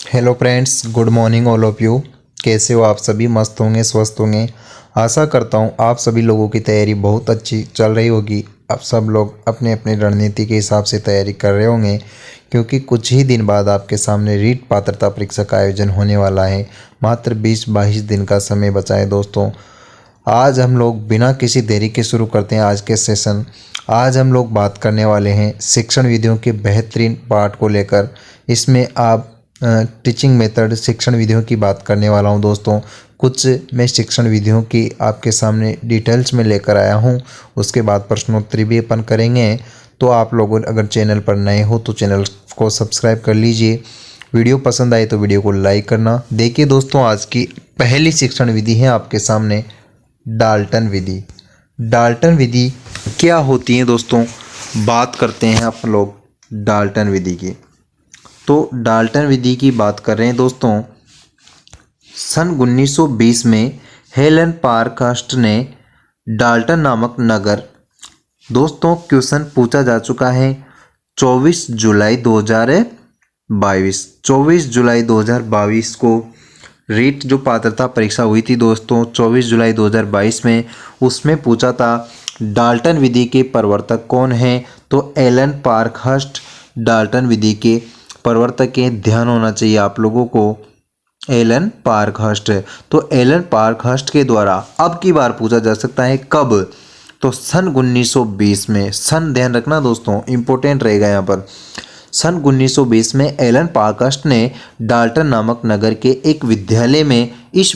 Hello friends, good morning all of you. कैसे हो आप सभी? मस्त होंगे, स्वस्थ होंगे। आशा करता हूँ आप सभी लोगों की तैयारी बहुत अच्छी चल रही होगी। आप सब लोग अपने अपने रणनीति के हिसाब से तैयारी कर रहे होंगे, क्योंकि कुछ ही दिन बाद आपके सामने रीट पात्रता परीक्षा का आयोजन होने वाला है। मात्र 20-22 दिन का समय बचा है दोस्तों। आज हम लोग बिना किसी देरी के शुरू करते हैं आज के सेशन। आज हम लोग बात करने वाले हैं शिक्षण विधियों के बेहतरीन पाठ को लेकर। इसमें आप टीचिंग मेथड शिक्षण विधियों की बात करने वाला हूं दोस्तों। कुछ मैं शिक्षण विधियों की आपके सामने डिटेल्स में लेकर आया हूं। उसके बाद प्रश्नोत्तरी भी अपन करेंगे। तो आप लोग अगर चैनल पर नए हो तो चैनल को सब्सक्राइब कर लीजिए। वीडियो पसंद आए तो वीडियो को लाइक करना। देखिए दोस्तों, आज की पहली शिक्षण विधि है आपके सामने डाल्टन विधि। डाल्टन विधि क्या होती है दोस्तों? बात करते हैं आप लोग डाल्टन विधि की। तो डाल्टन विधि की बात कर रहे हैं दोस्तों। सन 1920 में हेलन पारकास्ट ने डाल्टन नामक नगर। दोस्तों क्वेश्चन पूछा जा चुका है 24 जुलाई 2022। 24 जुलाई 2022 को रीट जो पात्रता परीक्षा हुई थी दोस्तों 24 जुलाई 2022 में, उसमें पूछा था डाल्टन विधि के प्रवर्तक कौन हैं? तो एलन पारकास्ट डाल्टन विधि के प्रवर्तक हैं। ध्यान होना चाहिए आप लोगों को, एलन पारकास्ट। तो एलन पारकास्ट के द्वारा अब की बार पूछा जा सकता है कब? तो सन 1920 में। सन ध्यान रखना दोस्तों, इंपॉर्टेंट रहेगा यहाँ पर। सन 1920 में एलन पारकास्ट ने डाल्टन नामक नगर के एक विद्यालय में इस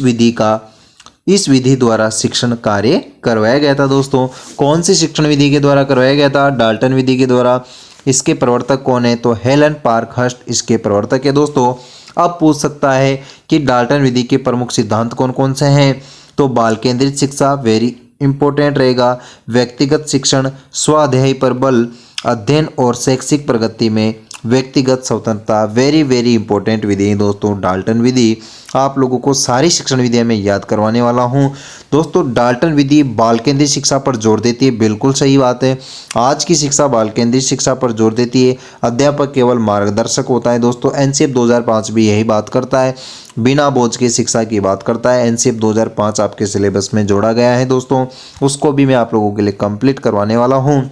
विधि द्वारा शिक्षण कार्य करवाया गया था दोस्तों। कौन सी शिक्षण विधि के द्वारा करवाया गया था? डाल्टन विधि के द्वारा। इसके प्रवर्तक कौन है? तो हेलन पारकास्ट इसके प्रवर्तक है दोस्तों। अब पूछ सकता है कि डाल्टन विधि के प्रमुख सिद्धांत कौन कौन से हैं? तो बाल केंद्रित शिक्षा वेरी इंपॉर्टेंट रहेगा। व्यक्तिगत शिक्षण, स्वाध्याय पर बल, अध्ययन और शैक्षिक प्रगति में व्यक्तिगत स्वतंत्रता वेरी वेरी इंपॉर्टेंट विधि है दोस्तों डाल्टन विधि। आप लोगों को सारी शिक्षण विधियां मैं याद करवाने वाला हूं दोस्तों। डाल्टन विधि बाल केंद्रित शिक्षा पर जोर देती है, बिल्कुल सही बात है। आज की शिक्षा बाल केंद्रित शिक्षा पर जोर देती है। अध्यापक केवल मार्गदर्शक होता है दोस्तों। एनसीएफ 2005 भी यही बात करता है। बिना बोझ की शिक्षा की बात करता है। एनसीएफ 2005 आपके सिलेबस में जोड़ा गया है दोस्तों, उसको भी मैं आप लोगों के लिए कंप्लीट करवाने वाला हूँ।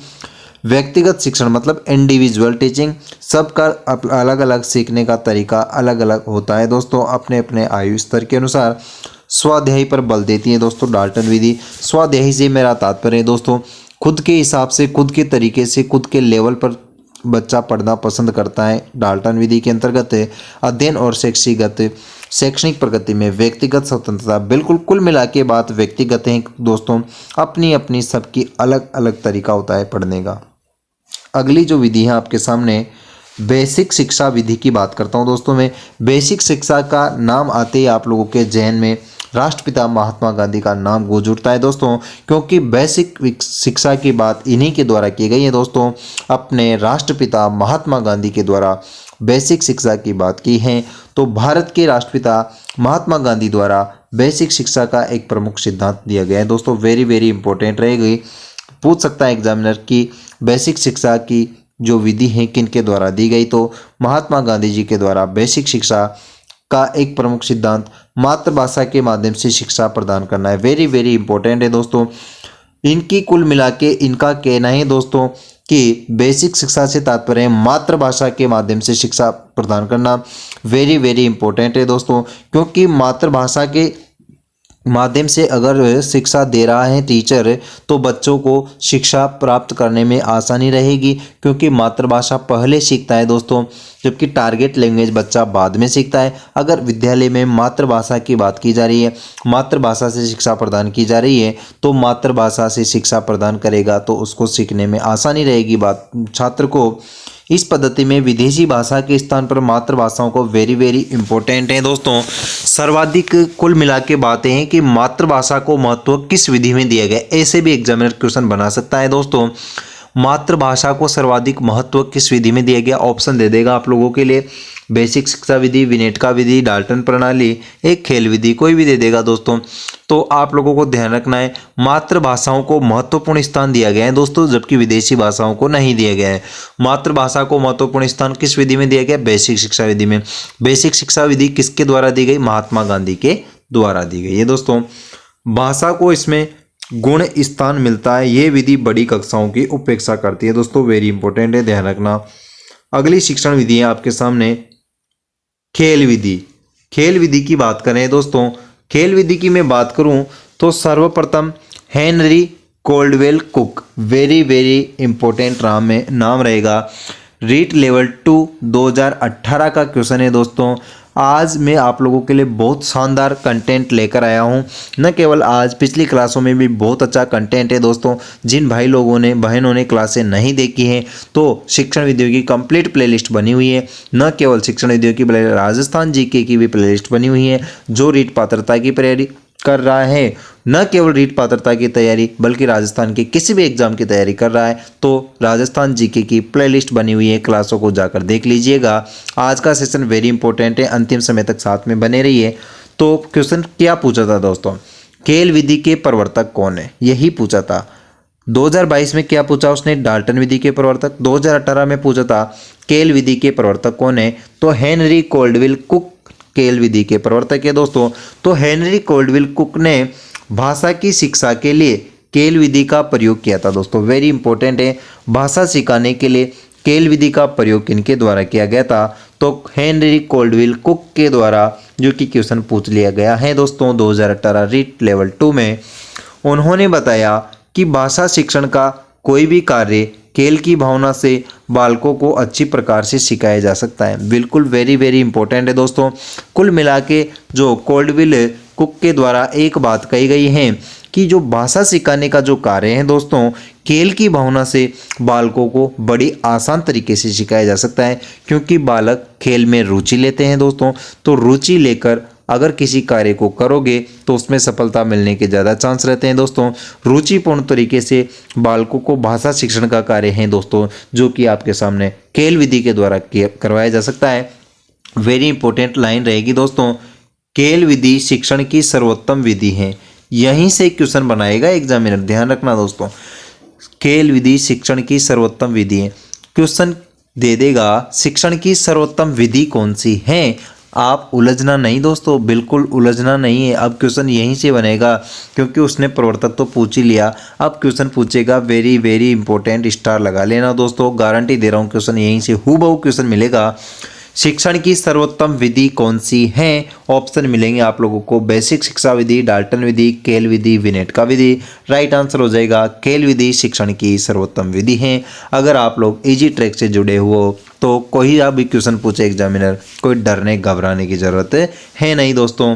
व्यक्तिगत शिक्षण मतलब इंडिविजुअल टीचिंग। सबका अलग अलग सीखने का तरीका अलग अलग होता है दोस्तों, अपने अपने आयु स्तर के अनुसार। स्वाध्याय पर बल देती है दोस्तों डाल्टन विधि। स्वाध्याय से मेरा तात्पर्य है दोस्तों खुद के हिसाब से, खुद के तरीके से, खुद के लेवल पर बच्चा पढ़ना पसंद करता है। डाल्टन विधि के अंतर्गत अध्ययन और शैक्षणिक प्रगति में व्यक्तिगत स्वतंत्रता। बिल्कुल कुल मिला के बात व्यक्तिगत है दोस्तों, अपनी अपनी सबकी अलग अलग तरीका होता है पढ़ने का। अगली जो विधि है आपके सामने बेसिक शिक्षा विधि की बात करता हूं दोस्तों मैं। बेसिक शिक्षा का नाम आते ही आप लोगों के जहन में राष्ट्रपिता महात्मा गांधी का नाम गूंज उठता है दोस्तों, क्योंकि बेसिक शिक्षा की बात इन्हीं के द्वारा की गई है दोस्तों। अपने राष्ट्रपिता महात्मा गांधी के द्वारा बेसिक शिक्षा की बात की है। तो भारत के राष्ट्रपिता महात्मा गांधी द्वारा बेसिक शिक्षा का एक प्रमुख सिद्धांत दिया गया है दोस्तों। वेरी वेरी इंपॉर्टेंट रहेगी। पूछ सकता है एग्जामिनर की बेसिक शिक्षा की जो विधि है किन के द्वारा दी गई? तो महात्मा गांधी जी के द्वारा बेसिक शिक्षा का एक प्रमुख सिद्धांत मातृभाषा के माध्यम से शिक्षा प्रदान करना है। वेरी वेरी इंपॉर्टेंट है दोस्तों। इनकी कुल मिला के इनका कहना है दोस्तों कि बेसिक शिक्षा से तात्पर्य है मातृभाषा के माध्यम से शिक्षा प्रदान करना। वेरी वेरी इंपॉर्टेंट है दोस्तों, क्योंकि मातृभाषा के माध्यम से अगर शिक्षा दे रहा है टीचर तो बच्चों को शिक्षा प्राप्त करने में आसानी रहेगी, क्योंकि मातृभाषा पहले सीखता है दोस्तों, जबकि टारगेट लैंग्वेज बच्चा बाद में सीखता है। अगर विद्यालय में मातृभाषा की बात की जा रही है, मातृभाषा से शिक्षा प्रदान की जा रही है, तो मातृभाषा से शिक्षा प्रदान करेगा तो उसको सीखने में आसानी रहेगी बात छात्र को। इस पद्धति में विदेशी भाषा के स्थान पर मातृभाषाओं को वेरी वेरी इंपॉर्टेंट है दोस्तों। सर्वाधिक कुल मिला के बातें हैं कि मातृभाषा को महत्व किस विधि में दिया गया, ऐसे भी एग्जामिनर क्वेश्चन बना सकता है दोस्तों। मातृभाषा को सर्वाधिक महत्व किस विधि में दिया गया? ऑप्शन दे देगा आप लोगों के लिए, बेसिक शिक्षा विधि, विनेटका विधि, डाल्टन प्रणाली, एक खेल विधि, कोई भी दे देगा दोस्तों। तो आप लोगों को ध्यान रखना है, मातृभाषाओं को महत्वपूर्ण स्थान दिया गया है दोस्तों, जबकि विदेशी भाषाओं को नहीं दिया गया है। मातृभाषा को महत्वपूर्ण स्थान किस विधि में दिया गया? बेसिक शिक्षा विधि में। बेसिक शिक्षा विधि किसके द्वारा दी गई? महात्मा गांधी के द्वारा दी गई है दोस्तों। भाषा को इसमें गुण स्थान मिलता है, यह विधि बड़ी कक्षाओं की उपेक्षा करती है दोस्तों, वेरी इंपॉर्टेंट है, ध्यान रखना। अगली शिक्षण विधि है आपके सामने खेल विधि। खेल विधि की बात करें दोस्तों, खेल विधि की मैं बात करूं तो सर्वप्रथम Henry Caldwell Cook, very very important नाम रहेगा। रीट लेवल 2 2018 का क्वेश्चन है दोस्तों। आज मैं आप लोगों के लिए बहुत शानदार कंटेंट लेकर आया हूं, न केवल आज, पिछली क्लासों में भी बहुत अच्छा कंटेंट है दोस्तों। जिन भाई लोगों ने, बहनों ने क्लासें नहीं देखी हैं तो शिक्षण विधियों की कंप्लीट प्लेलिस्ट बनी हुई है। न केवल शिक्षण विधियों की, राजस्थान जीके की भी प्लेलिस्ट बनी हुई है। जो रीट पात्रता की तैयारी कर रहा है, न केवल रीट पात्रता की तैयारी बल्कि राजस्थान के किसी भी एग्जाम की तैयारी कर रहा है, तो राजस्थान जीके की प्लेलिस्ट बनी हुई है, क्लासों को जाकर देख लीजिएगा। आज का सेशन वेरी इंपॉर्टेंट है, अंतिम समय तक साथ में बने रहिए। तो क्वेश्चन क्या पूछा था दोस्तों? खेल विधि के प्रवर्तक कौन है, यही पूछा था। 2022 में क्या पूछा उसने? डाल्टन विधि के प्रवर्तक। 2018 में पूछा था खेल विधि के प्रवर्तक कौन है, तो हेनरी कोल्डवेल कुक खेल विधि के प्रवर्तक है दोस्तों। तो हेनरी कोल्डवेल कुक ने भाषा की शिक्षा के लिए खेल विधि का प्रयोग किया था दोस्तों, वेरी इंपॉर्टेंट है। भाषा सिखाने के लिए खेल विधि का प्रयोग किनके द्वारा किया गया था? तो हेनरी कोल्डवेल कुक के द्वारा, जो कि क्वेश्चन पूछ लिया गया है दोस्तों 2018 रीट लेवल 2 में। उन्होंने बताया कि भाषा शिक्षण का कोई भी कार्य खेल की भावना से बालकों को अच्छी प्रकार से सिखाया जा सकता है। बिल्कुल वेरी वेरी इंपॉर्टेंट है दोस्तों। कुल मिला के जो कोल्डवेल कुक के द्वारा एक बात कही गई है कि जो भाषा सिखाने का जो कार्य है दोस्तों, खेल की भावना से बालकों को बड़ी आसान तरीके से सिखाया जा सकता है, क्योंकि बालक खेल में रुचि लेते हैं दोस्तों। तो रुचि लेकर अगर किसी कार्य को करोगे तो उसमें सफलता मिलने के ज़्यादा चांस रहते हैं दोस्तों। रुचिपूर्ण तरीके से बालकों को भाषा शिक्षण का कार्य है दोस्तों, जो कि आपके सामने खेल विधि के द्वारा करवाया जा सकता है। वेरी इंपॉर्टेंट लाइन रहेगी दोस्तों, खेल विधि शिक्षण की सर्वोत्तम विधि है। यहीं से क्वेश्चन बनाएगा एग्जामिनर, ध्यान रखना दोस्तों। खेल विधि शिक्षण की सर्वोत्तम विधि है, क्वेश्चन दे देगा शिक्षण की सर्वोत्तम विधि कौन सी है। आप उलझना नहीं दोस्तों, बिल्कुल उलझना नहीं है। अब क्वेश्चन यहीं से बनेगा, क्योंकि उसने प्रवर्तक तो पूछ ही लिया, अब क्वेश्चन पूछेगा। वेरी वेरी इंपॉर्टेंट, स्टार लगा लेना दोस्तों, गारंटी दे रहा हूँ क्वेश्चन यहीं से हूबहू क्वेश्चन मिलेगा। शिक्षण की सर्वोत्तम विधि कौन सी है? ऑप्शन मिलेंगे आप लोगों को, बेसिक शिक्षा विधि, डाल्टन विधि, खेल विधि, विनेटका विधि। राइट आंसर हो जाएगा खेल विधि शिक्षण की सर्वोत्तम विधि है। अगर आप लोग इजी ट्रैक से जुड़े हो तो कोई भी क्वेश्चन पूछे एग्जामिनर, कोई डरने घबराने की जरूरत है नहीं दोस्तों,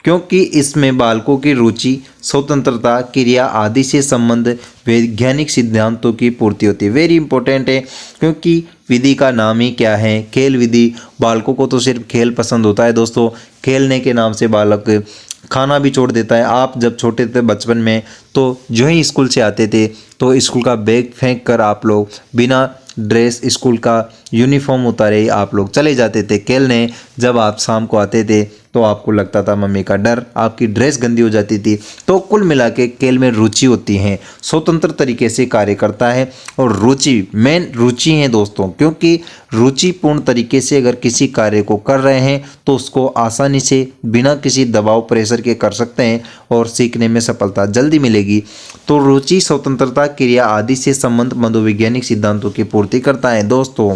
क्योंकि इसमें बालकों की रुचि, स्वतंत्रता, क्रिया आदि से संबंध वैज्ञानिक सिद्धांतों की पूर्ति होती है। वेरी इंपॉर्टेंट है, क्योंकि विधि का नाम ही क्या है, खेल विधि। बालकों को तो सिर्फ खेल पसंद होता है दोस्तों, खेलने के नाम से बालक खाना भी छोड़ देता है। आप जब छोटे थे बचपन में, तो जो ही स्कूल से आते थे तो स्कूल का बैग फेंक कर आप लोग बिना ड्रेस, स्कूल का यूनिफॉर्म उतारे आप लोग चले जाते थे खेलने। जब आप शाम को आते थे तो आपको लगता था मम्मी का डर, आपकी ड्रेस गंदी हो जाती थी। तो कुल मिला के खेल में रुचि होती है, स्वतंत्र तरीके से कार्य करता है, और रुचि मेन रुचि है दोस्तों, क्योंकि रुचिपूर्ण तरीके से अगर किसी कार्य को कर रहे हैं तो उसको आसानी से बिना किसी दबाव प्रेशर के कर सकते हैं और सीखने में सफलता जल्दी मिलेगी। तो रुचि, स्वतंत्रता, क्रिया आदि से संबंध मनोवैज्ञानिक सिद्धांतों की पूर्ति करता है दोस्तों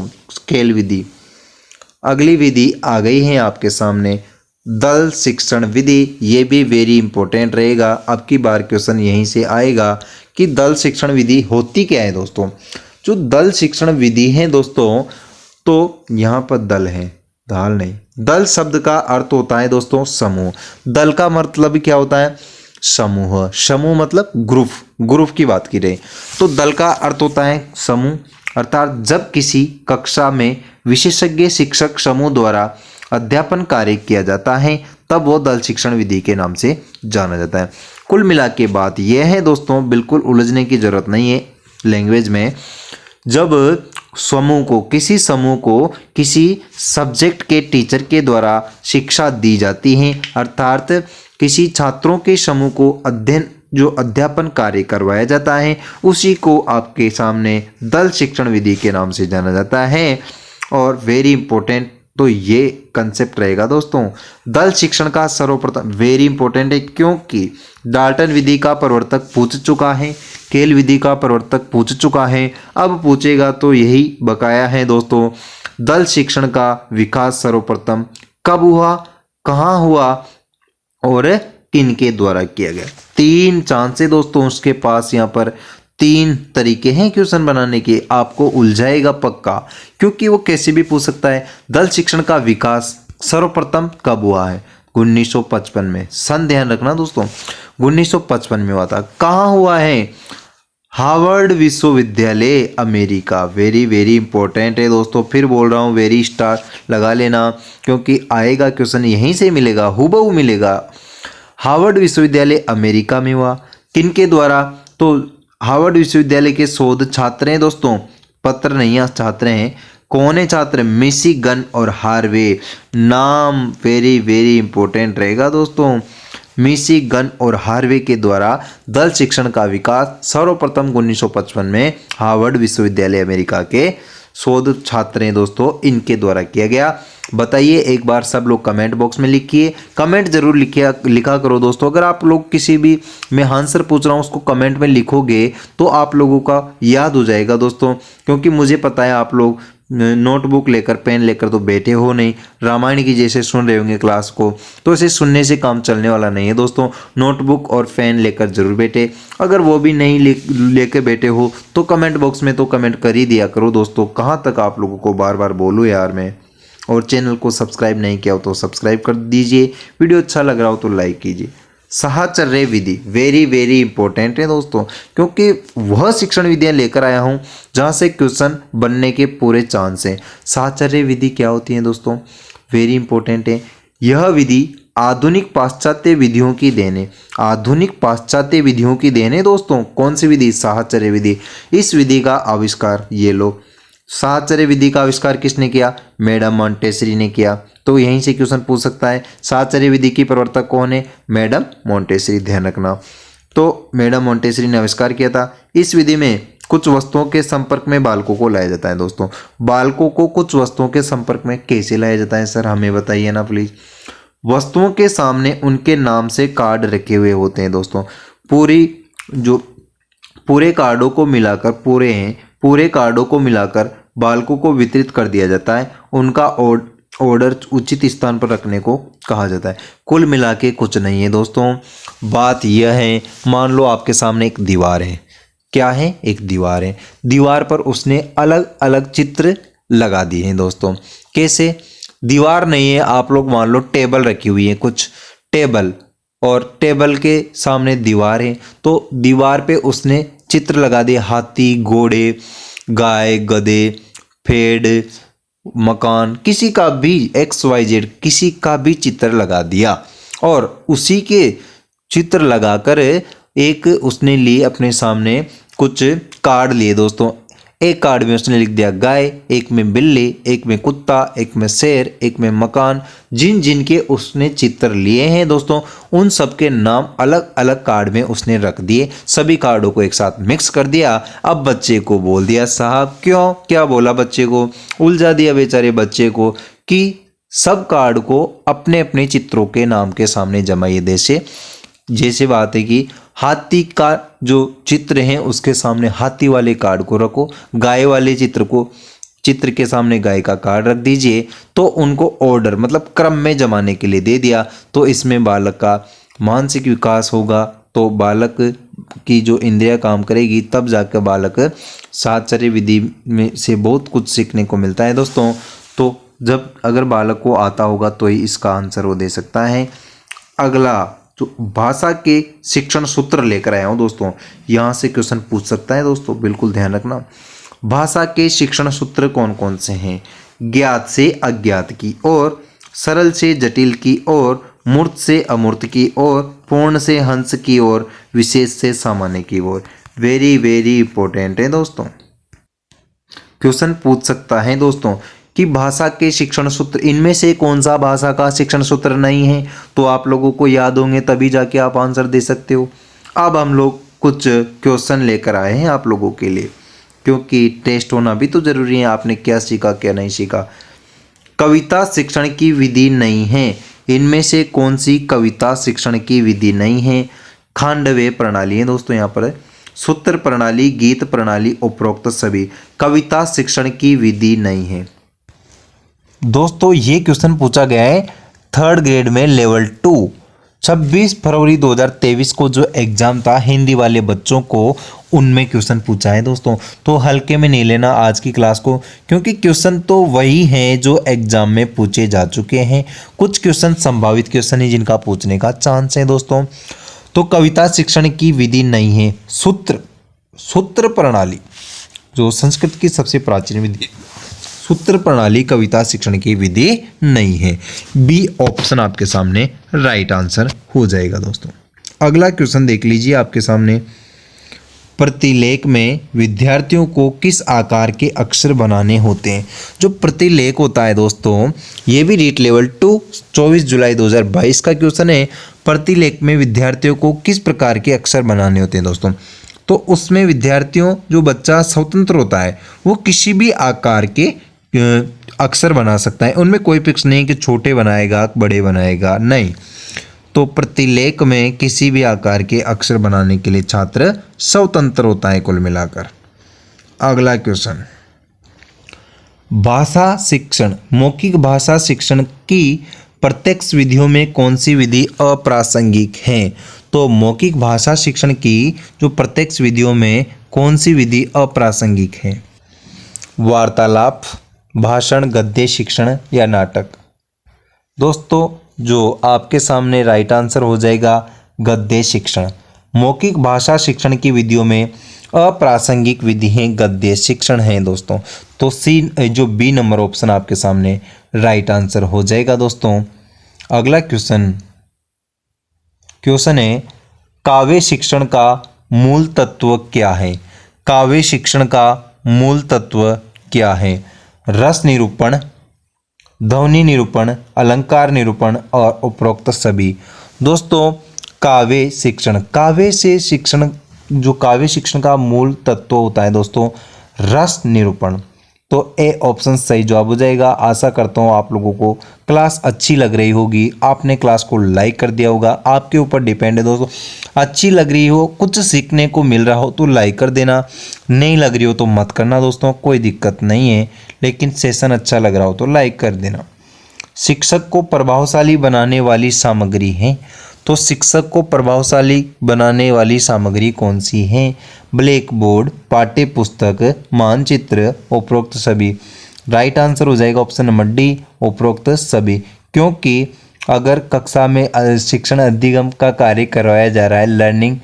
खेल विधि। अगली विधि आ गई है आपके सामने, दल शिक्षण विधि। ये भी वेरी इंपॉर्टेंट रहेगा, अब की बार क्वेश्चन यहीं से आएगा कि दल शिक्षण विधि होती क्या है दोस्तों। जो दल शिक्षण विधि है दोस्तों, तो यहाँ पर दल है, दाल नहीं। दल शब्द का अर्थ होता है दोस्तों समूह। दल का मतलब क्या होता है? समूह। समूह मतलब ग्रुप, ग्रुप की बात की रहे तो दल का अर्थ होता है समूह। अर्थात जब किसी कक्षा में विशेषज्ञ शिक्षक समूह द्वारा अध्यापन कार्य किया जाता है तब वो दल शिक्षण विधि के नाम से जाना जाता है। कुल मिला के बात यह है दोस्तों, बिल्कुल उलझने की जरूरत नहीं है। लैंग्वेज में जब किसी समूह को किसी सब्जेक्ट के टीचर के द्वारा शिक्षा दी जाती है, अर्थात किसी छात्रों के समूह को अध्यापन कार्य करवाया जाता है, उसी को आपके सामने दल शिक्षण विधि के नाम से जाना जाता है। और वेरी इंपॉर्टेंट तो ये कंसेप्ट रहेगा दोस्तों, दल शिक्षण का सर्वप्रथम वेरी इंपॉर्टेंट है, क्योंकि डाल्टन विधि का प्रवर्तक पूछ चुका है, केल विधि का प्रवर्तक पूछ चुका है, अब पूछेगा तो यही बकाया है दोस्तों। दल शिक्षण का विकास सर्वप्रथम कब हुआ, कहाँ हुआ और किनके द्वारा किया गया। 3 चांस है दोस्तों उसके पास, यहाँ पर 3 तरीके हैं क्वेश्चन बनाने के, आपको उलझाएगा पक्का, क्योंकि वो कैसे भी पूछ सकता है। दल शिक्षण का विकास सर्वप्रथम कब हुआ है, 1955 में, सन ध्यान रखना दोस्तों, 1955 में हुआ था। कहाँ हुआ है, हार्वर्ड विश्वविद्यालय अमेरिका, वेरी वेरी इंपॉर्टेंट है दोस्तों, फिर बोल रहा हूँ वेरी स्टार लगा लेना, क्योंकि आएगा क्वेश्चन यहीं से मिलेगा, हूबहू मिलेगा। हार्वर्ड विश्वविद्यालय अमेरिका में हुआ, किनके द्वारा, तो हार्वर्ड विश्वविद्यालय के शोध छात्र हैं दोस्तों, पत्र नहीं है, छात्र हैं। कौन है छात्र, मिशिगन और हार्वे, नाम वेरी वेरी इंपॉर्टेंट रहेगा दोस्तों, मिशिगन और हार्वे के द्वारा दल शिक्षण का विकास सर्वप्रथम 1955 में हार्वर्ड विश्वविद्यालय अमेरिका के शोध छात्र हैं दोस्तों, इनके द्वारा किया गया। बताइए एक बार सब लोग कमेंट बॉक्स में लिखिए, कमेंट जरूर लिखा करो दोस्तों। अगर आप लोग किसी भी मैं आंसर पूछ रहा हूँ उसको कमेंट में लिखोगे तो आप लोगों का याद हो जाएगा दोस्तों, क्योंकि मुझे पता है आप लोग नोटबुक लेकर पेन लेकर तो बैठे हो नहीं, रामायण की जैसे सुन रहे होंगे क्लास को, तो इसे सुनने से काम चलने वाला नहीं है दोस्तों। नोटबुक और पेन लेकर जरूर बैठे, अगर वो भी नहीं लेके बैठे हो तो कमेंट बॉक्स में तो कमेंट कर ही दिया करो दोस्तों। कहाँ तक आप लोगों को बार बार बोलूँ यार मैं। और चैनल को सब्सक्राइब नहीं किया हो तो सब्सक्राइब कर दीजिए, वीडियो अच्छा लग रहा हो तो लाइक कीजिए। साहचर्य विधि वेरी वेरी इंपॉर्टेंट है दोस्तों, क्योंकि वह शिक्षण विधियां लेकर आया हूं जहां से क्वेश्चन बनने के पूरे चांस हैं। साहचर्य विधि क्या होती है दोस्तों, वेरी इंपॉर्टेंट है। यह विधि आधुनिक पाश्चात्य विधियों की देन है, आधुनिक पाश्चात्य विधियों की देन है दोस्तों। कौन सी विधि, साहचर्य विधि। इस विधि का आविष्कार ये लो, साहचर्य विधि का आविष्कार किसने किया, मैडम मॉन्टेसरी ने किया। तो यहीं से क्वेश्चन पूछ सकता है, साहचर्य विधि की प्रवर्तक कौन है, मैडम मॉन्टेसरी, ध्यान रखना। तो मैडम मॉन्टेसरी ने आविष्कार किया था। इस विधि में कुछ वस्तुओं के संपर्क में बालकों को लाया जाता है दोस्तों। बालकों को कुछ वस्तुओं के संपर्क में कैसे लाया जाता है सर, हमें बताइए ना प्लीज। वस्तुओं के सामने उनके नाम से कार्ड रखे हुए होते हैं दोस्तों। पूरे कार्डों को मिलाकर पूरे कार्डों को मिलाकर बालकों को वितरित कर दिया जाता है। उनका ऑर्डर उचित स्थान पर रखने को कहा जाता है। कुल मिला के कुछ नहीं है दोस्तों। बात यह है, मान लो आपके सामने एक दीवार है, क्या है, एक दीवार है, दीवार पर उसने अलग अलग चित्र लगा दिए हैं दोस्तों। कैसे, दीवार नहीं है, आप लोग मान लो टेबल रखी हुई है, कुछ टेबल, और टेबल के सामने दीवार है, तो दीवार पे उसने चित्र लगा दिए, हाथी, घोड़े, गाय, गधे, पेड़, मकान, किसी का भी XYZ किसी का भी चित्र लगा दिया, और उसी के चित्र लगाकर एक उसने लिए अपने सामने कुछ कार्ड लिए दोस्तों। एक कार्ड में उसने लिख दिया गाय, एक में बिल्ली, एक में कुत्ता, एक में शेर, एक में मकान। जिन जिन के उसने चित्र लिए हैं दोस्तों, उन सब के नाम अलग अलग कार्ड में उसने रख दिए। सभी कार्डों को एक साथ मिक्स कर दिया। अब बच्चे को बोल दिया, साहब क्यों, क्या बोला बच्चे को, उलझा दिया बेचारे बच्चे को कि सब कार्ड को अपने अपने चित्रों के नाम के सामने जमाइए। जैसे बात है कि हाथी का जो चित्र है उसके सामने हाथी वाले कार्ड को रखो, गाय वाले चित्र के सामने गाय का कार्ड रख दीजिए। तो उनको ऑर्डर मतलब क्रम में जमाने के लिए दे दिया। तो इसमें बालक का मानसिक विकास होगा, तो बालक की जो इंद्रियां काम करेगी, तब जाकर बालक साहचर्य विधि में से बहुत कुछ सीखने को मिलता है दोस्तों। तो जब अगर बालक को आता होगा तो ही इसका आंसर वो दे सकता है। अगला तो भाषा के शिक्षण सूत्र लेकर आया हूं दोस्तों, यहाँ से क्वेश्चन पूछ सकता है दोस्तों, बिल्कुल ध्यान रखना। भाषा के शिक्षण सूत्र कौन कौन से हैं, ज्ञात से अज्ञात की ओर, सरल से जटिल की ओर, मूर्त से अमूर्त की ओर, पूर्ण से हंस की ओर, विशेष से सामान्य की ओर। वेरी वेरी इंपॉर्टेंट है दोस्तों। क्वेश्चन पूछ सकता है दोस्तों कि भाषा के शिक्षण सूत्र इनमें से कौन सा भाषा का शिक्षण सूत्र नहीं है, तो आप लोगों को याद होंगे तभी जाके आप आंसर दे सकते हो। अब हम लोग कुछ क्वेश्चन लेकर आए हैं आप लोगों के लिए, क्योंकि टेस्ट होना भी तो जरूरी है, आपने क्या सीखा क्या नहीं सीखा। कविता शिक्षण की विधि नहीं है, इनमें से कौन सी कविता शिक्षण की विधि नहीं है? खांडव्य प्रणाली है दोस्तों, यहाँ पर सूत्र प्रणाली, गीत प्रणाली, उपरोक्त सभी कविता शिक्षण की विधि नहीं है। दोस्तों ये क्वेश्चन पूछा गया है 3rd ग्रेड में लेवल 2 26 फरवरी 2023 को जो एग्जाम था हिंदी वाले बच्चों को, उनमें क्वेश्चन पूछा है दोस्तों। तो हल्के में नहीं लेना आज की क्लास को, क्योंकि क्वेश्चन तो वही हैं जो एग्जाम में पूछे जा चुके हैं। कुछ क्वेश्चन संभावित क्वेश्चन है जिनका पूछने का चांस है दोस्तों। तो कविता शिक्षण की विधि नहीं है। सूत्र प्रणाली जो संस्कृत की सबसे प्राचीन विधि, सूत्र प्रणाली कविता शिक्षण की विधि नहीं है। बी ऑप्शन आपके सामने राइट आंसर हो जाएगा दोस्तों। अगला क्वेश्चन देख लीजिए आपके सामने। प्रतिलेख में विद्यार्थियों को किस आकार के अक्षर बनाने होते हैं? जो प्रतिलेख होता है दोस्तों, ये भी रीट लेवल 2 24 जुलाई 2022 का क्वेश्चन है। प्रतिलेख में विद्यार्थियों को किस प्रकार के अक्षर बनाने होते हैं दोस्तों? तो उसमें विद्यार्थियों, जो बच्चा स्वतंत्र होता है, वो किसी भी आकार के अक्षर बना सकता है। उनमें कोई फिक्स नहीं कि छोटे बनाएगा बड़े बनाएगा, नहीं। तो प्रतिलेख में किसी भी आकार के अक्षर बनाने के लिए छात्र स्वतंत्र होता है कुल मिलाकर। अगला क्वेश्चन, भाषा शिक्षण, मौखिक भाषा शिक्षण की प्रत्यक्ष विधियों में कौन सी विधि अप्रासंगिक है? तो मौखिक भाषा शिक्षण की जो प्रत्यक्ष विधियों में कौन सी विधि अप्रासंगिक है? वार्तालाप, भाषण, गद्य शिक्षण या नाटक? दोस्तों जो आपके सामने राइट आंसर हो जाएगा गद्य शिक्षण। मौखिक भाषा शिक्षण की विधियों में अप्रासंगिक विधि है गद्य शिक्षण है दोस्तों। तो सी जो बी नंबर ऑप्शन आपके सामने राइट आंसर हो जाएगा दोस्तों। अगला क्वेश्चन है काव्य शिक्षण का मूल तत्व क्या है? काव्य शिक्षण का मूल तत्व क्या है? रस निरूपण, ध्वनि निरूपण, अलंकार निरूपण और उपरोक्त सभी। दोस्तों काव्य शिक्षण, जो काव्य शिक्षण का मूल तत्व होता है दोस्तों, रस निरूपण। तो ए ऑप्शन सही जवाब हो जाएगा। आशा करता हूँ आप लोगों को क्लास अच्छी लग रही होगी। आपने क्लास को लाइक कर दिया होगा, आपके ऊपर डिपेंड है दोस्तों। अच्छी लग रही हो, कुछ सीखने को मिल रहा हो तो लाइक कर देना, नहीं लग रही हो तो मत करना दोस्तों, कोई दिक्कत नहीं है। लेकिन सेशन अच्छा लग रहा हो तो लाइक कर देना। शिक्षक को प्रभावशाली बनाने वाली सामग्री है, तो शिक्षक को प्रभावशाली बनाने वाली सामग्री कौन सी है? ब्लैक बोर्ड, पाठ्य पुस्तक, मानचित्र, उपरोक्त सभी। राइट आंसर हो जाएगा ऑप्शन नंबर डी, उपरोक्त सभी। क्योंकि अगर कक्षा में शिक्षण अधिगम का कार्य करवाया जा रहा है,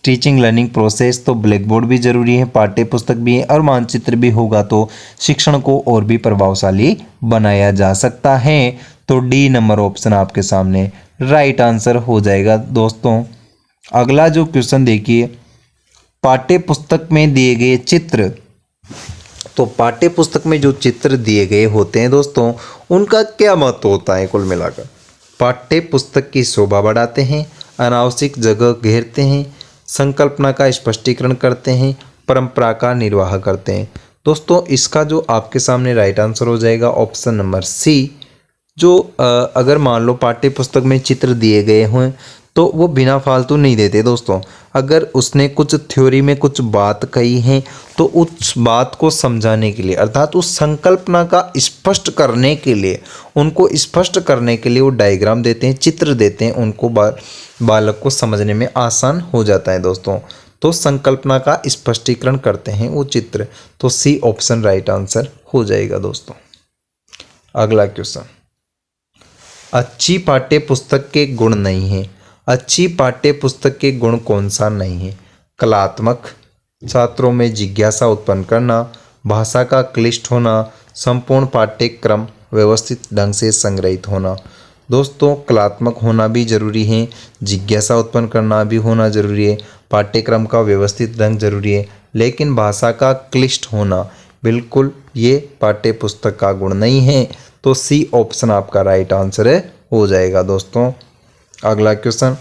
टीचिंग लर्निंग प्रोसेस, तो ब्लैक बोर्ड भी जरूरी है, पाठ्य पुस्तक भी है और मानचित्र भी होगा तो शिक्षण को और भी प्रभावशाली बनाया जा सकता है। तो डी नंबर ऑप्शन आपके सामने राइट आंसर हो जाएगा दोस्तों। अगला जो क्वेश्चन देखिए, पाठ्य पुस्तक में दिए गए चित्र, तो पाठ्य पुस्तक में जो चित्र दिए गए होते हैं दोस्तों, उनका क्या महत्व होता है? कुल मिलाकर पाठ्य पुस्तक की शोभा बढ़ाते हैं, अनावश्यक जगह घेरते हैं, संकल्पना का स्पष्टीकरण करते हैं, परंपरा का निर्वाह करते हैं। दोस्तों इसका जो आपके सामने राइट आंसर हो जाएगा ऑप्शन नंबर सी। जो अगर मान लो पाठ्य पुस्तक में चित्र दिए गए हों तो वो बिना फालतू नहीं देते दोस्तों। अगर उसने कुछ थ्योरी में कुछ बात कही है तो उस बात को समझाने के लिए, अर्थात उस संकल्पना का स्पष्ट करने के लिए, उनको स्पष्ट करने के लिए वो डायग्राम देते हैं, चित्र देते हैं, उनको बालक को समझने में आसान हो जाता है दोस्तों। तो संकल्पना का स्पष्टीकरण करते हैं वो चित्र। तो सी ऑप्शन राइट आंसर हो जाएगा दोस्तों। अगला क्वेश्चन, अच्छी पाठ्य पुस्तक के गुण नहीं है। अच्छी पाठ्य पुस्तक के गुण कौन सा नहीं है? कलात्मक, छात्रों में जिज्ञासा उत्पन्न करना, भाषा का क्लिष्ट होना, संपूर्ण पाठ्यक्रम व्यवस्थित ढंग से संग्रहित होना। दोस्तों कलात्मक होना भी जरूरी है, जिज्ञासा उत्पन्न करना भी होना जरूरी है, पाठ्यक्रम का व्यवस्थित ढंग जरूरी है, लेकिन भाषा का क्लिष्ट होना बिल्कुल ये पाठ्य पुस्तक का गुण नहीं है। तो सी ऑप्शन आपका राइट आंसर हो जाएगा दोस्तों। अगला क्वेश्चन,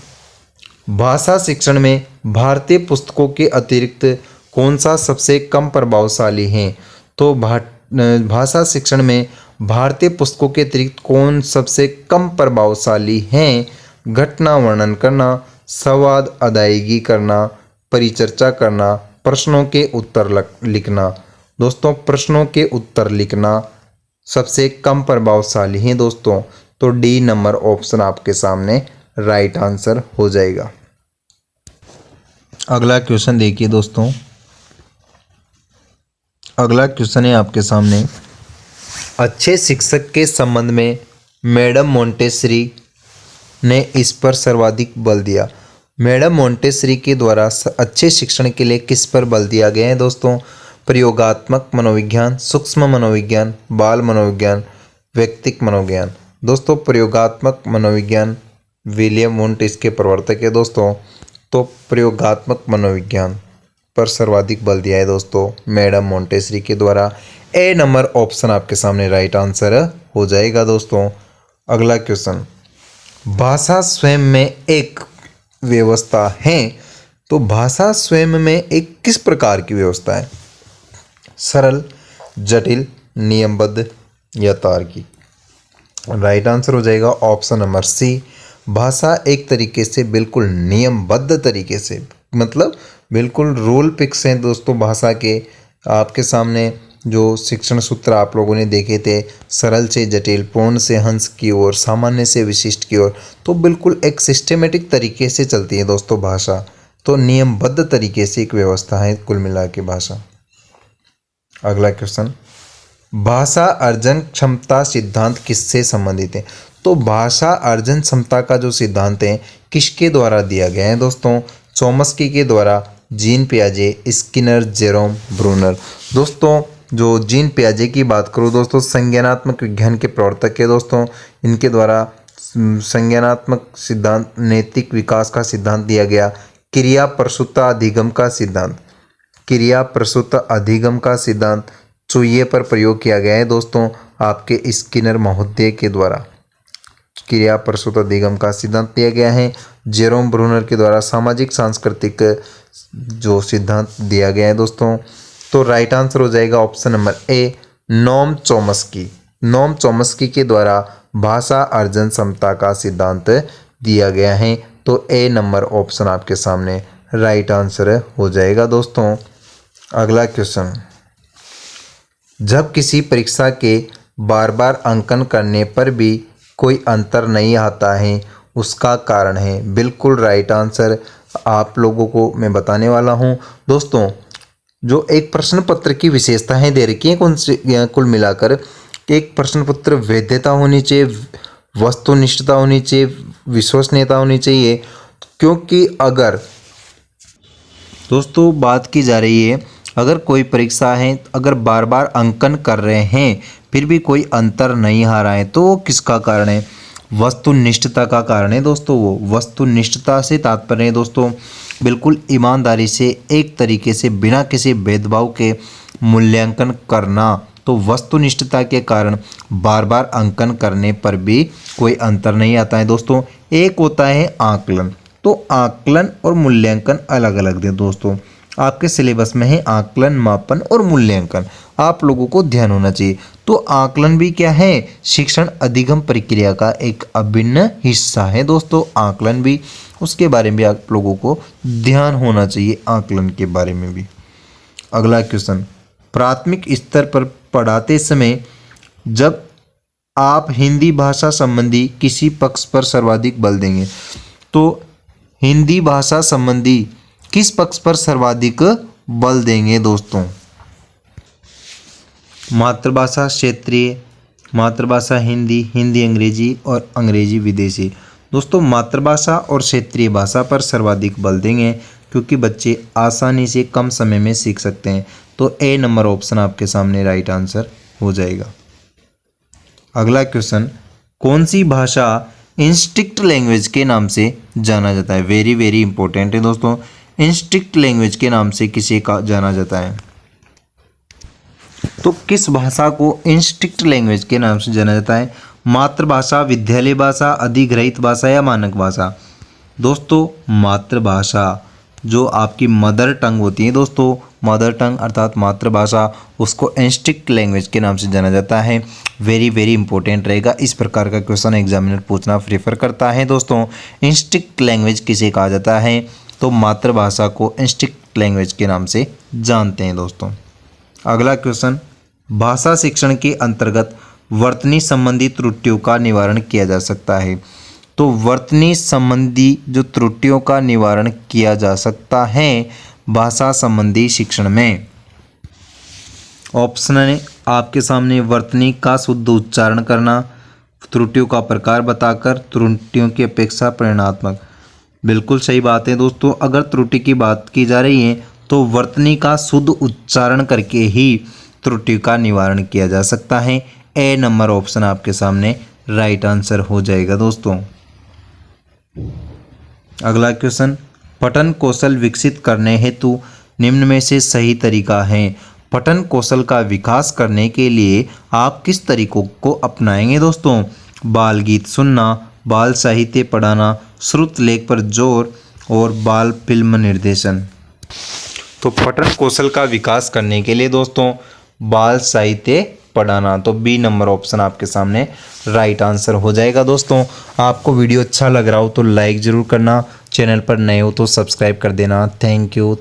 भाषा शिक्षण में भारतीय पुस्तकों के अतिरिक्त कौन सा सबसे कम प्रभावशाली है? तो भाषा शिक्षण में भारतीय पुस्तकों के अतिरिक्त कौन सबसे कम प्रभावशाली हैं? घटना वर्णन करना, संवाद अदायगी करना, परिचर्चा करना, प्रश्नों के उत्तर लिखना। दोस्तों प्रश्नों के उत्तर लिखना सबसे कम प्रभावशाली है दोस्तों। तो डी नंबर ऑप्शन आपके सामने राइट आंसर हो जाएगा। अगला क्वेश्चन देखिए दोस्तों, अगला क्वेश्चन है आपके सामने, अच्छे शिक्षक के संबंध में मैडम मोंटेसरी ने इस पर सर्वाधिक बल दिया। मैडम मोंटेसरी के द्वारा अच्छे शिक्षण के लिए किस पर बल दिया गया है दोस्तों? प्रयोगात्मक मनोविज्ञान, सूक्ष्म मनोविज्ञान, बाल मनोविज्ञान, व्यक्तिक मनोविज्ञान। दोस्तों प्रयोगात्मक मनोविज्ञान, विलियम वुंट इसके प्रवर्तक है दोस्तों। तो प्रयोगात्मक मनोविज्ञान पर सर्वाधिक बल दिया है दोस्तों मैडम मोंटेसरी के द्वारा। ए नंबर ऑप्शन आपके सामने राइट आंसर हो जाएगा दोस्तों। अगला क्वेश्चन, भाषा स्वयं में एक व्यवस्था है। तो भाषा स्वयं में एक किस प्रकार की व्यवस्था है? सरल, जटिल, नियमबद्ध या तार्किक? राइट आंसर हो जाएगा ऑप्शन नंबर सी। भाषा एक तरीके से बिल्कुल नियमबद्ध तरीके से, मतलब बिल्कुल रूल फिक्स हैं दोस्तों भाषा के। आपके सामने जो शिक्षण सूत्र आप लोगों ने देखे थे, सरल से जटिल, पूर्ण से हंस की ओर, सामान्य से विशिष्ट की ओर, तो बिल्कुल एक सिस्टेमेटिक तरीके से चलती है दोस्तों भाषा। तो नियमबद्ध तरीके से एक व्यवस्था है कुल मिला के भाषा। अगला क्वेश्चन, भाषा अर्जन क्षमता सिद्धांत किससे संबंधित है? तो भाषा अर्जन क्षमता का जो सिद्धांत है किसके द्वारा दिया गया है दोस्तों? चॉम्स्की के द्वारा, जीन पियाजे, स्किनर, जेरोम ब्रूनर। दोस्तों जो जीन पियाजे की बात करूँ दोस्तों, संज्ञानात्मक विज्ञान के प्रवर्तक है दोस्तों। इनके द्वारा संज्ञानात्मक सिद्धांत, नैतिक विकास का सिद्धांत दिया गया। क्रिया प्रसूत अधिगम का सिद्धांत, क्रिया प्रसूत अधिगम का सिद्धांत चूहे पर प्रयोग किया गया है दोस्तों आपके स्किनर महोदय के द्वारा। क्रिया प्रसूत अधिगम का सिद्धांत दिया गया है। जेरोम ब्रूनर के द्वारा सामाजिक सांस्कृतिक जो सिद्धांत दिया गया है दोस्तों। तो राइट आंसर हो जाएगा option number A, Noam Chomsky. Noam Chomsky के द्वारा भाषा अर्जन क्षमता का सिद्धांत दिया गया है। तो ए नंबर ऑप्शन आपके सामने राइट आंसर हो जाएगा दोस्तों। अगला क्वेश्चन, जब किसी परीक्षा के बार बार अंकन करने पर भी कोई अंतर नहीं आता है उसका कारण है? बिल्कुल राइट आंसर आप लोगों को मैं बताने वाला हूं दोस्तों। जो एक प्रश्न पत्र की विशेषताएं दे रखी हैं कुल मिलाकर, एक प्रश्न पत्र वैधता होनी चाहिए, वस्तुनिष्ठता होनी चाहिए, विश्वसनीयता होनी चाहिए। क्योंकि अगर दोस्तों बात की जा रही है, अगर कोई परीक्षा है, अगर बार बार अंकन कर रहे हैं फिर भी कोई अंतर नहीं आ रहा है, तो वो किसका कारण है? वस्तुनिष्ठता का कारण है दोस्तों। वो वस्तुनिष्ठता से तात्पर्य है दोस्तों बिल्कुल ईमानदारी से, एक तरीके से, बिना किसी भेदभाव के मूल्यांकन करना। तो वस्तुनिष्ठता के कारण बार बार अंकन करने पर भी कोई अंतर नहीं आता है दोस्तों। एक होता है आकलन, तो आकलन और मूल्यांकन अलग अलग है दोस्तों। आपके सिलेबस में है आकलन, मापन और मूल्यांकन, आप लोगों को ध्यान होना चाहिए। तो आकलन भी क्या है? शिक्षण अधिगम प्रक्रिया का एक अभिन्न हिस्सा है दोस्तों आकलन भी। उसके बारे में भी आप लोगों को ध्यान होना चाहिए, आकलन के बारे में भी। अगला क्वेश्चन, प्राथमिक स्तर पर पढ़ाते समय जब आप हिंदी भाषा संबंधी किसी पक्ष पर सर्वाधिक बल देंगे, तो हिंदी भाषा संबंधी किस पक्ष पर सर्वाधिक बल देंगे दोस्तों? मातृभाषा क्षेत्रीय, मातृभाषा हिंदी, हिंदी अंग्रेजी और अंग्रेजी विदेशी। दोस्तों मातृभाषा और क्षेत्रीय भाषा पर सर्वाधिक बल देंगे क्योंकि बच्चे आसानी से कम समय में सीख सकते हैं। तो ए नंबर ऑप्शन आपके सामने राइट आंसर हो जाएगा। अगला क्वेश्चन, कौन सी भाषा इंस्टिक्ट लैंग्वेज के नाम से जाना जाता है? वेरी वेरी इंपॉर्टेंट है दोस्तों। इंस्टिंक्ट लैंग्वेज के नाम से किसे का जाना जाता है? तो किस भाषा को इंस्टिंक्ट लैंग्वेज के नाम से जाना जाता है? मातृभाषा, विद्यालय भाषा, अधिग्रहित भाषा या मानक भाषा? दोस्तों मातृभाषा, जो आपकी मदर टंग होती है दोस्तों, मदर टंग अर्थात मातृभाषा, उसको इंस्टिंक्ट लैंग्वेज के नाम से जाना जाता है। वेरी इंपॉर्टेंट रहेगा, इस प्रकार का क्वेश्चन एग्जामिनर पूछना प्रेफर करता है दोस्तों। इंस्टिंक्ट लैंग्वेज किसे कहा जाता है? तो मातृभाषा को इंस्टिंक्ट लैंग्वेज के नाम से जानते हैं दोस्तों। अगला क्वेश्चन, भाषा शिक्षण के अंतर्गत वर्तनी संबंधी त्रुटियों का निवारण किया जा सकता है। तो वर्तनी संबंधी जो त्रुटियों का निवारण किया जा सकता है भाषा संबंधी शिक्षण में। ऑप्शन है आपके सामने, वर्तनी का शुद्ध उच्चारण करना, त्रुटियों का प्रकार बताकर, त्रुटियों की अपेक्षा परिमाणात्मक। बिल्कुल सही बात है दोस्तों। अगर त्रुटि की बात की जा रही है तो वर्तनी का शुद्ध उच्चारण करके ही त्रुटि का निवारण किया जा सकता है। ए नंबर ऑप्शन आपके सामने राइट आंसर हो जाएगा दोस्तों। अगला क्वेश्चन, पठन कौशल विकसित करने हेतु निम्न में से सही तरीका है। पठन कौशल का विकास करने के लिए आप किस तरीकों को अपनाएंगे दोस्तों? बाल गीत सुनना, बाल साहित्य पढ़ाना, श्रुत लेख पर जोर और बाल फिल्म निर्देशन। तो पठन कौशल का विकास करने के लिए दोस्तों बाल साहित्य पढ़ाना, तो बी नंबर ऑप्शन आपके सामने राइट आंसर हो जाएगा दोस्तों। आपको वीडियो अच्छा लग रहा हो तो लाइक ज़रूर करना, चैनल पर नए हो तो सब्सक्राइब कर देना। Thank you.